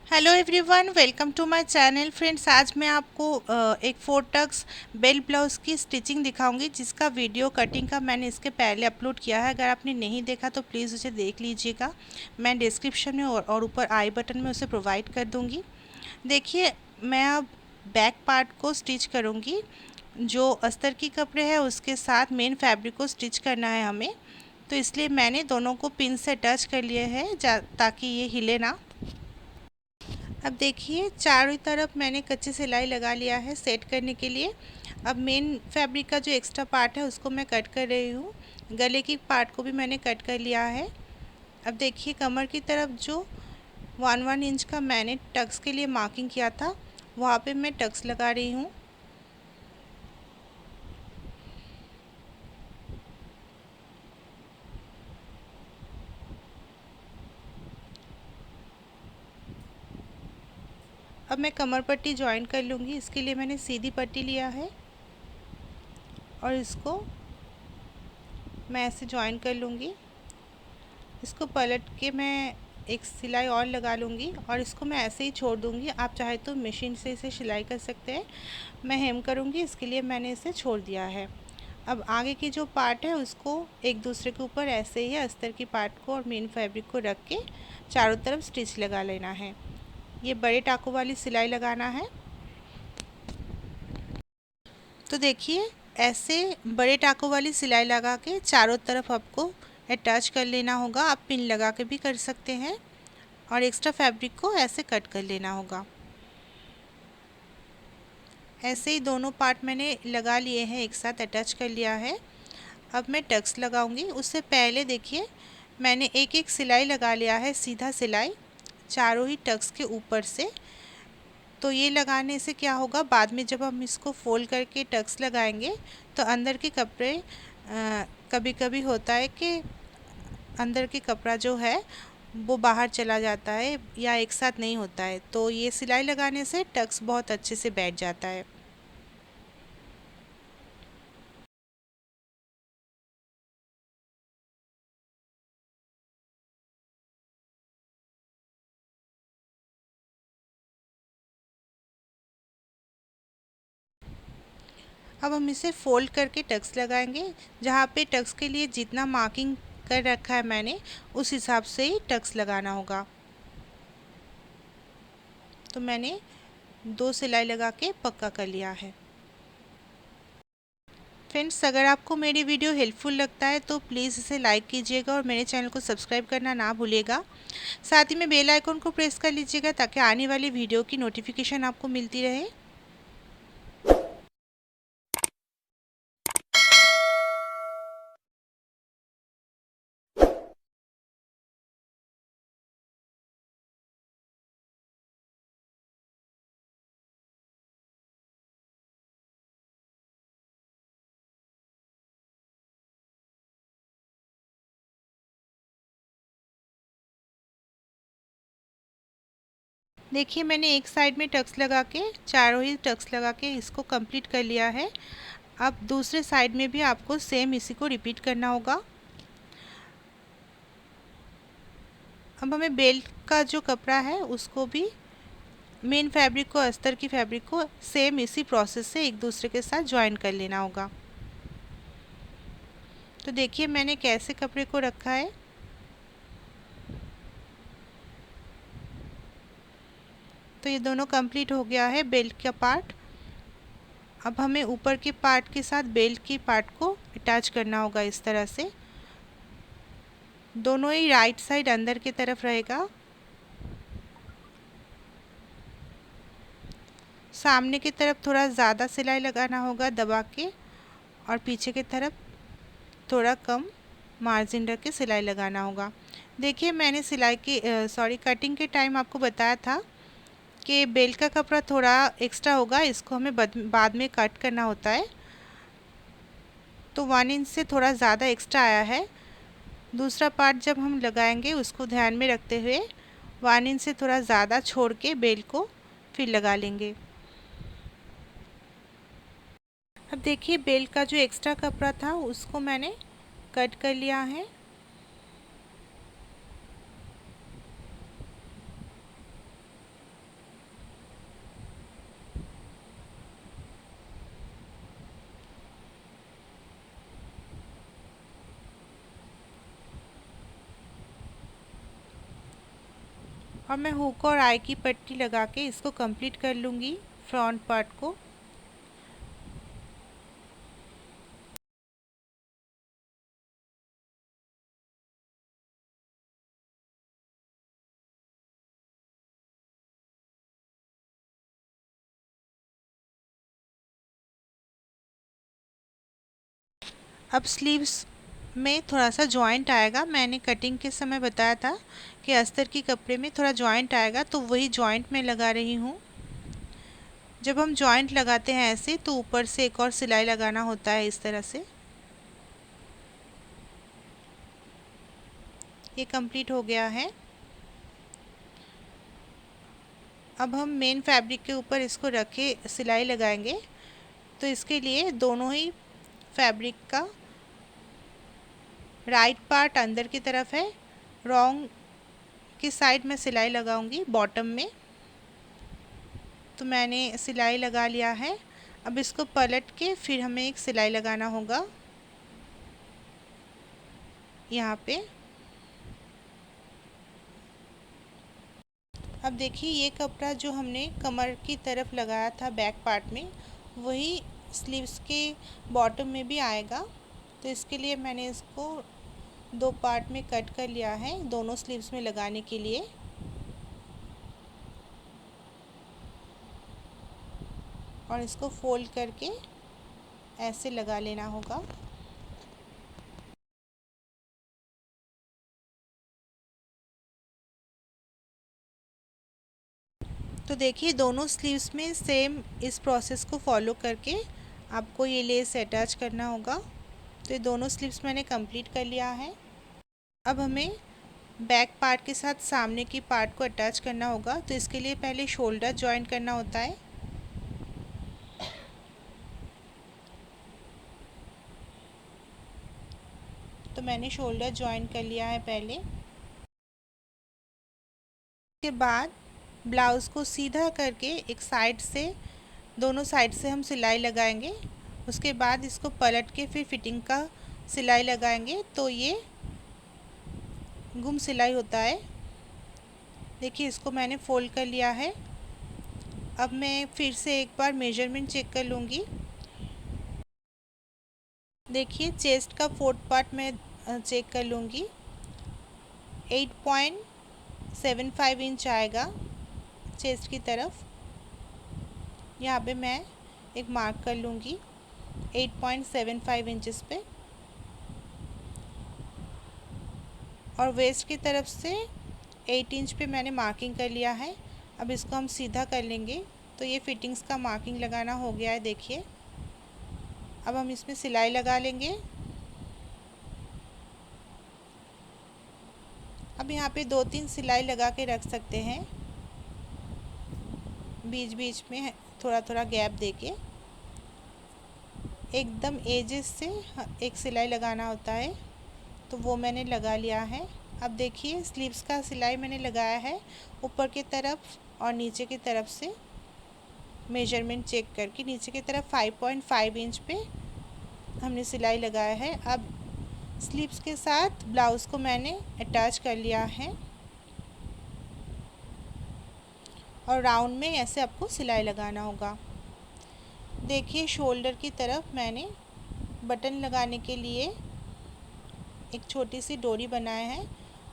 Hello everyone, welcome to my channel. Friends, आज मैं आपको एक 4 टक्स बेल ब्लाउज़ की स्टिचिंग दिखाऊंगी, जिसका वीडियो कटिंग का मैंने इसके पहले अपलोड किया है। अगर आपने नहीं देखा तो प्लीज़ उसे देख लीजिएगा। मैं डिस्क्रिप्शन में और ऊपर आई बटन में उसे प्रोवाइड कर दूंगी। देखिए, मैं अब बैक पार्ट को स्टिच करूँगी। जो अस्तर की कपड़े हैं उसके साथ मेन फैब्रिक को स्टिच करना है हमें, तो इसलिए मैंने दोनों को पिन से टच कर लिए हैं ताकि ये हिले ना। अब देखिए, चारों तरफ मैंने कच्ची सिलाई लगा लिया है सेट करने के लिए। अब मेन फैब्रिक का जो एक्स्ट्रा पार्ट है उसको मैं कट कर रही हूँ। गले की पार्ट को भी मैंने कट कर लिया है। अब देखिए, कमर की तरफ जो 1 इंच का मैंने टक्स के लिए मार्किंग किया था, वहाँ पे मैं टक्स लगा रही हूँ। अब मैं कमर पट्टी ज्वाइन कर लूँगी। इसके लिए मैंने सीधी पट्टी लिया है और इसको मैं ऐसे ज्वाइन कर लूँगी। इसको पलट के मैं एक सिलाई और लगा लूँगी और इसको मैं ऐसे ही छोड़ दूँगी। आप चाहे तो मशीन से इसे सिलाई कर सकते हैं। मैं हेम करूँगी, इसके लिए मैंने इसे छोड़ दिया है। अब आगे की जो पार्ट है उसको एक दूसरे के ऊपर ऐसे ही अस्तर की पार्ट को और मेन फैब्रिक को रख के चारों तरफ स्टिच लगा लेना है। ये बड़े टाकों वाली सिलाई लगाना है। तो देखिए, ऐसे बड़े टाकों वाली सिलाई लगा के चारों तरफ आपको अटैच कर लेना होगा। आप पिन लगा के भी कर सकते हैं और एक्स्ट्रा फैब्रिक को ऐसे कट कर लेना होगा। ऐसे ही दोनों पार्ट मैंने लगा लिए हैं, एक साथ अटैच कर लिया है। अब मैं टक्स लगाऊंगी। उससे पहले देखिए, मैंने एक एक सिलाई लगा लिया है, सीधा सिलाई चारों ही टक्स के ऊपर से। तो ये लगाने से क्या होगा, बाद में जब हम इसको फोल्ड करके टक्स लगाएंगे तो अंदर के कपड़े कभी कभी होता है कि अंदर के कपड़ा जो है वो बाहर चला जाता है या एक साथ नहीं होता है। तो ये सिलाई लगाने से टक्स बहुत अच्छे से बैठ जाता है। अब हम इसे फोल्ड करके टक्स लगाएंगे। जहाँ पे टक्स के लिए जितना मार्किंग कर रखा है मैंने, उस हिसाब से ही टक्स लगाना होगा। तो मैंने 2 सिलाई लगा के पक्का कर लिया है। फ्रेंड्स, अगर आपको मेरी वीडियो हेल्पफुल लगता है तो प्लीज़ इसे लाइक कीजिएगा और मेरे चैनल को सब्सक्राइब करना ना भूलिएगा। साथ ही में बेल आइकन को प्रेस कर लीजिएगा ताकि आने वाली वीडियो की नोटिफिकेशन आपको मिलती रहे। देखिए, मैंने एक साइड में टक्स लगा के, चारों ही टक्स लगा के इसको कंप्लीट कर लिया है। अब दूसरे साइड में भी आपको सेम इसी को रिपीट करना होगा। अब हमें बेल्ट का जो कपड़ा है उसको भी, मेन फैब्रिक को, अस्तर की फैब्रिक को सेम इसी प्रोसेस से एक दूसरे के साथ ज्वाइन कर लेना होगा। तो देखिए, मैंने कैसे कपड़े को रखा है। तो ये दोनों कंप्लीट हो गया है बेल्ट का पार्ट। अब हमें ऊपर के पार्ट के साथ बेल्ट की पार्ट को अटैच करना होगा इस तरह से। दोनों ही राइट साइड अंदर की तरफ रहेगा। सामने की तरफ थोड़ा ज़्यादा सिलाई लगाना होगा दबा के, और पीछे की तरफ थोड़ा कम मार्जिन रख के सिलाई लगाना होगा। देखिए, मैंने सिलाई की कटिंग के टाइम आपको बताया था कि बेल्ट का कपड़ा थोड़ा एक्स्ट्रा होगा, इसको हमें बाद में कट करना होता है। तो 1 इंच से थोड़ा ज़्यादा एक्स्ट्रा आया है। दूसरा पार्ट जब हम लगाएंगे उसको ध्यान में रखते हुए 1 इंच से थोड़ा ज़्यादा छोड़ के बेल्ट को फिर लगा लेंगे। अब देखिए, बेल्ट का जो एक्स्ट्रा कपड़ा था उसको मैंने कट कर लिया है। और मैं हुक और आई की पट्टी लगा के इसको कंप्लीट कर लूँगी फ्रंट पार्ट को। अब स्लीव्स में थोड़ा सा जॉइंट आएगा, मैंने कटिंग के समय बताया था कि अस्तर की कपड़े में थोड़ा जॉइंट आएगा, तो वही जॉइंट मैं लगा रही हूँ। जब हम जॉइंट लगाते हैं ऐसे तो ऊपर से एक और सिलाई लगाना होता है इस तरह से। ये कंप्लीट हो गया है। अब हम मेन फैब्रिक के ऊपर इसको रख के सिलाई लगाएंगे। तो इसके लिए दोनों ही फैब्रिक का राइट पार्ट अंदर की तरफ है, रॉन्ग की साइड में सिलाई लगाऊंगी बॉटम में। तो मैंने सिलाई लगा लिया है। अब इसको पलट के फिर हमें एक सिलाई लगाना होगा यहाँ पे। अब देखिए ये कपड़ा जो हमने कमर की तरफ लगाया था बैक पार्ट में, वही स्लीव्स के बॉटम में भी आएगा। तो इसके लिए मैंने इसको दो पार्ट में कट कर लिया है दोनों स्लीव्स में लगाने के लिए। और इसको फोल्ड करके ऐसे लगा लेना होगा। तो देखिए दोनों स्लीव्स में सेम इस प्रोसेस को फॉलो करके आपको ये लेस अटैच करना होगा। तो ये दोनों स्लीव्स मैंने कंप्लीट कर लिया है। अब हमें बैक पार्ट के साथ सामने की पार्ट को अटैच करना होगा। तो इसके लिए पहले शोल्डर जॉइंट करना होता है। तो मैंने शोल्डर जॉइंट कर लिया है पहले। उसके बाद ब्लाउज़ को सीधा करके एक साइड से, दोनों साइड से हम सिलाई लगाएंगे। उसके बाद इसको पलट के फिर फिटिंग का सिलाई लगाएंगे। तो ये गुम सिलाई होता है। देखिए इसको मैंने फोल्ड कर लिया है। अब मैं फिर से एक बार मेजरमेंट चेक कर लूँगी। देखिए चेस्ट का फोर्थ पार्ट मैं चेक कर लूँगी। 8.75 इंच आएगा चेस्ट की तरफ। यहाँ पे मैं एक मार्क कर लूँगी 8.75 इंचेस पे। और वेस्ट की तरफ से 8 इंच पे मैंने मार्किंग कर लिया है। अब इसको हम सीधा कर लेंगे। तो ये फिटिंग्स का मार्किंग लगाना हो गया है देखिए। अब हम इसमें सिलाई लगा लेंगे। अब यहाँ पे 2-3 सिलाई लगा के रख सकते हैं, बीच बीच में थोड़ा थोड़ा गैप देके। एकदम एजेस से एक सिलाई लगाना होता है। तो वो मैंने लगा लिया है। अब देखिए स्लीव्स का सिलाई मैंने लगाया है ऊपर की तरफ और नीचे की तरफ से मेजरमेंट चेक करके। नीचे की तरफ 5.5 इंच पे हमने सिलाई लगाया है। अब स्लीव्स के साथ ब्लाउज़ को मैंने अटैच कर लिया है और राउंड में ऐसे आपको सिलाई लगाना होगा। देखिए शोल्डर की तरफ मैंने बटन लगाने के लिए एक छोटी सी डोरी बनाया है,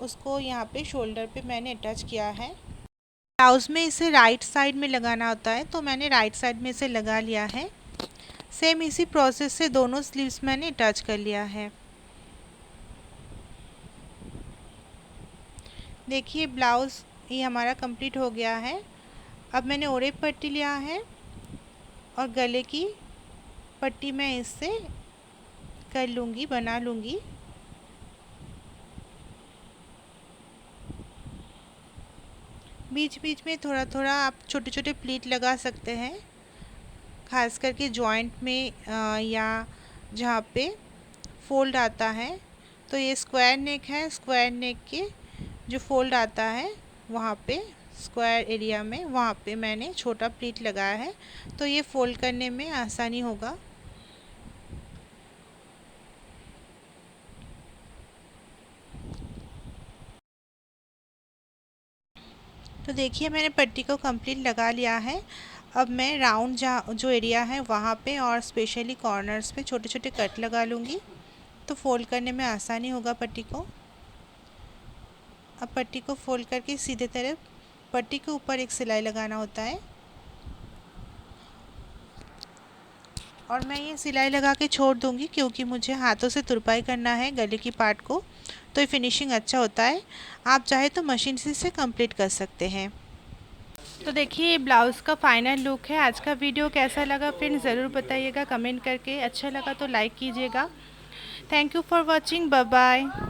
उसको यहाँ पे शोल्डर पे मैंने अटैच किया है। ब्लाउज़ में इसे राइट साइड में लगाना होता है, तो मैंने राइट साइड में इसे लगा लिया है। सेम इसी प्रोसेस से दोनों स्लीव्स मैंने अटैच कर लिया है। देखिए ब्लाउज़ ये हमारा कंप्लीट हो गया है। अब मैंने ओरे पट्टी लिया है और गले की पट्टी मैं इससे कर लूँगी, बना लूँगी। बीच बीच में थोड़ा थोड़ा आप छोटे छोटे प्लीट लगा सकते हैं, खास करके जॉइंट में या जहाँ पे फोल्ड आता है। तो ये स्क्वायर नेक है, स्क्वायर नेक के जो फोल्ड आता है वहाँ पे स्क्वायर एरिया में, वहाँ पे मैंने छोटा प्लीट लगाया है। तो ये फोल्ड करने में आसानी होगा। तो देखिए मैंने पट्टी को कंप्लीट लगा लिया है। अब मैं राउंड जहाँ जो एरिया है वहाँ पे और स्पेशली कॉर्नर्स पे छोटे छोटे कट लगा लूँगी, तो फ़ोल्ड करने में आसानी होगा पट्टी को। अब पट्टी को फ़ोल्ड करके सीधे तरफ पट्टी के ऊपर एक सिलाई लगाना होता है, और मैं ये सिलाई लगा के छोड़ दूँगी क्योंकि मुझे हाथों से तुरपाई करना है गले की पार्ट को, तो ये फिनिशिंग अच्छा होता है। आप चाहे तो मशीन से इसे कंप्लीट कर सकते हैं। तो देखिए ये ब्लाउज़ का फाइनल लुक है। आज का वीडियो कैसा लगा फ्रेंड्स ज़रूर बताइएगा कमेंट करके। अच्छा लगा तो लाइक कीजिएगा। Thank you for watching. Bye bye.